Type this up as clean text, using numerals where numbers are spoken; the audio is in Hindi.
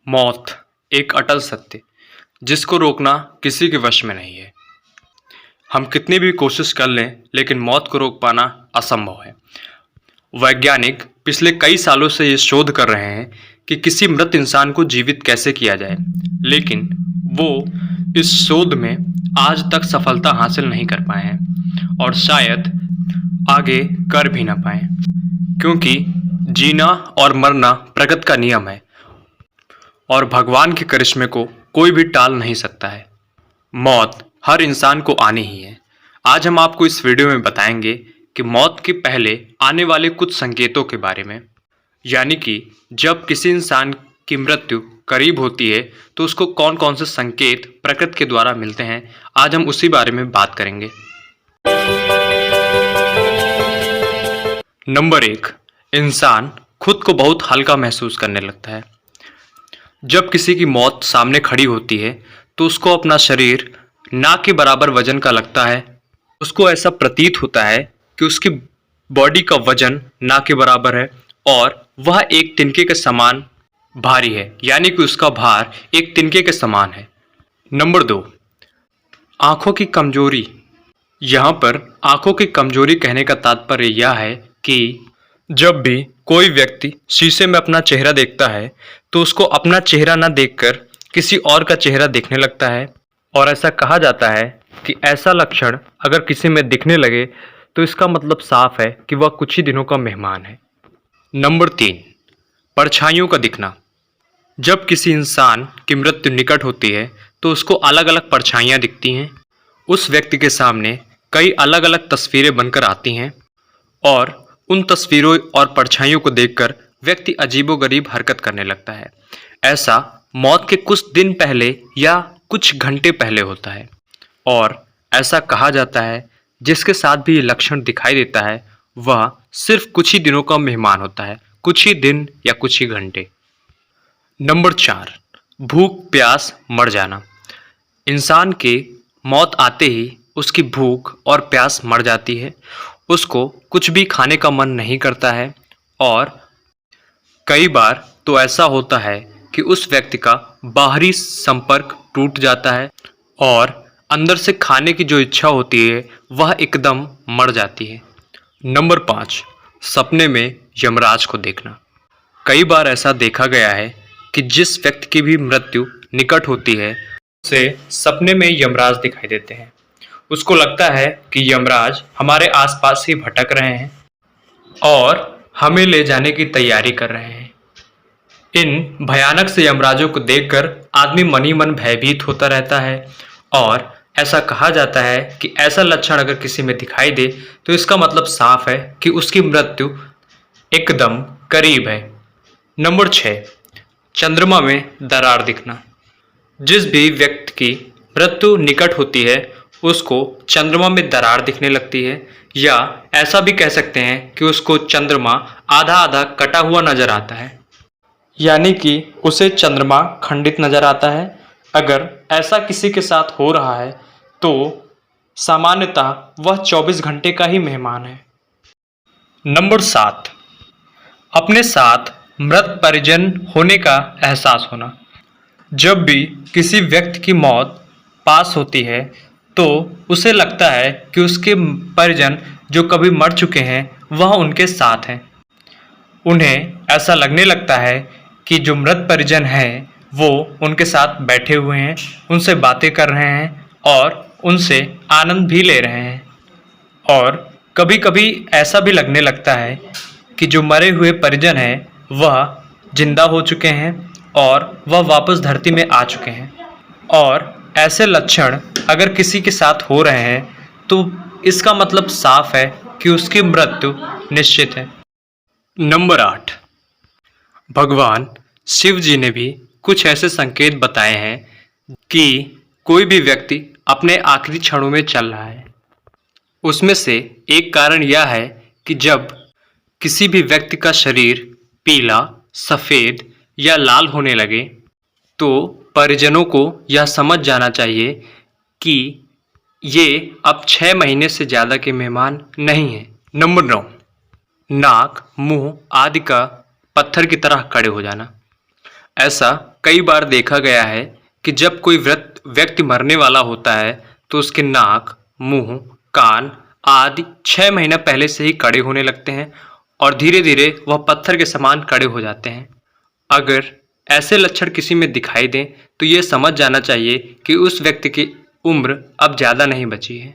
मौत एक अटल सत्य जिसको रोकना किसी के वश में नहीं है। हम कितनी भी कोशिश कर लें लेकिन मौत को रोक पाना असंभव है। वैज्ञानिक पिछले कई सालों से ये शोध कर रहे हैं कि किसी मृत इंसान को जीवित कैसे किया जाए, लेकिन वो इस शोध में आज तक सफलता हासिल नहीं कर पाए हैं और शायद आगे कर भी ना पाए, क्योंकि जीना और मरना प्रकृति का नियम है और भगवान के करिश्मे को कोई भी टाल नहीं सकता है। मौत हर इंसान को आनी ही है। आज हम आपको इस वीडियो में बताएंगे कि मौत के पहले आने वाले कुछ संकेतों के बारे में, यानी कि जब किसी इंसान की मृत्यु करीब होती है तो उसको कौन कौन से संकेत प्रकृति के द्वारा मिलते हैं। आज हम उसी बारे में बात करेंगे। नंबर 1, इंसान खुद को बहुत हल्का महसूस करने लगता है। जब किसी की मौत सामने खड़ी होती है तो उसको अपना शरीर ना के बराबर वजन का लगता है। उसको ऐसा प्रतीत होता है कि उसकी बॉडी का वजन ना के बराबर है और वह एक तिनके के समान भारी है, यानी कि उसका भार एक तिनके के समान है। नंबर 2, आंखों की कमजोरी। यहाँ पर आंखों की कमजोरी कहने का तात्पर्य यह है कि जब भी कोई व्यक्ति शीशे में अपना चेहरा देखता है तो उसको अपना चेहरा न देखकर किसी और का चेहरा दिखने लगता है, और ऐसा कहा जाता है कि ऐसा लक्षण अगर किसी में दिखने लगे तो इसका मतलब साफ है कि वह कुछ ही दिनों का मेहमान है। नंबर 3, परछाइयों का दिखना। जब किसी इंसान की मृत्यु निकट होती है तो उसको अलग अलग परछाइयाँ दिखती हैं। उस व्यक्ति के सामने कई अलग अलग तस्वीरें बनकर आती हैं और उन तस्वीरों और परछाइयों को देखकर व्यक्ति अजीबोगरीब हरकत करने लगता है। ऐसा मौत के कुछ दिन पहले या कुछ घंटे पहले होता है और ऐसा कहा जाता है जिसके साथ भी ये लक्षण दिखाई देता है वह सिर्फ कुछ ही दिनों का मेहमान होता है, कुछ ही दिन या कुछ ही घंटे। नंबर 4, भूख प्यास मर जाना। इंसान के मौत आते ही उसकी भूख और प्यास मर जाती है। उसको कुछ भी खाने का मन नहीं करता है और कई बार तो ऐसा होता है कि उस व्यक्ति का बाहरी संपर्क टूट जाता है और अंदर से खाने की जो इच्छा होती है वह एकदम मर जाती है। नंबर 5, सपने में यमराज को देखना। कई बार ऐसा देखा गया है कि जिस व्यक्ति की भी मृत्यु निकट होती है उसे सपने में यमराज दिखाई देते हैं। उसको लगता है कि यमराज हमारे आसपास ही भटक रहे हैं और हमें ले जाने की तैयारी कर रहे हैं। इन भयानक से यमराजों को देखकर आदमी मन ही मन भयभीत होता रहता है और ऐसा कहा जाता है कि ऐसा लक्षण अगर किसी में दिखाई दे तो इसका मतलब साफ है कि उसकी मृत्यु एकदम करीब है। नंबर 6, चंद्रमा में दरार दिखना। जिस भी व्यक्ति की मृत्यु निकट होती है उसको चंद्रमा में दरार दिखने लगती है, या ऐसा भी कह सकते हैं कि उसको चंद्रमा आधा आधा कटा हुआ नजर आता है, यानी कि उसे चंद्रमा खंडित नजर आता है। अगर ऐसा किसी के साथ हो रहा है तो सामान्यतः वह 24 घंटे का ही मेहमान है। नंबर 7, अपने साथ मृत परिजन होने का एहसास होना। जब भी किसी व्यक्ति की मौत पास होती है तो उसे लगता है कि उसके परिजन जो कभी मर चुके हैं वह उनके साथ हैं। उन्हें ऐसा लगने लगता है कि जो मृत परिजन हैं वो उनके साथ बैठे हुए हैं, उनसे बातें कर रहे हैं और उनसे आनंद भी ले रहे हैं। और कभी कभी ऐसा भी लगने लगता है कि जो मरे हुए परिजन हैं वह जिंदा हो चुके हैं और वह वापस धरती में आ चुके हैं। और ऐसे लक्षण अगर किसी के साथ हो रहे हैं तो इसका मतलब साफ है कि उसकी मृत्यु निश्चित है। नंबर 8, भगवान शिव जी ने भी कुछ ऐसे संकेत बताए हैं कि कोई भी व्यक्ति अपने आखिरी क्षणों में चल रहा है। उसमें से एक कारण यह है कि जब किसी भी व्यक्ति का शरीर पीला, सफ़ेद या लाल होने लगे तो परिजनों को यह समझ जाना चाहिए कि ये अब 6 महीने से ज़्यादा के मेहमान नहीं हैं। नंबर 9, नाक, मुंह आदि का पत्थर की तरह कड़े हो जाना। ऐसा कई बार देखा गया है कि जब कोई व्यक्ति मरने वाला होता है तो उसके नाक, मुंह, कान आदि 6 महीना पहले से ही कड़े होने लगते हैं और धीरे-धीरे वह पत्थर के समान कड़े हो जाते हैं। अगर ऐसे लक्षण किसी में दिखाई दें तो ये समझ जाना चाहिए कि उस व्यक्ति की उम्र अब ज़्यादा नहीं बची है।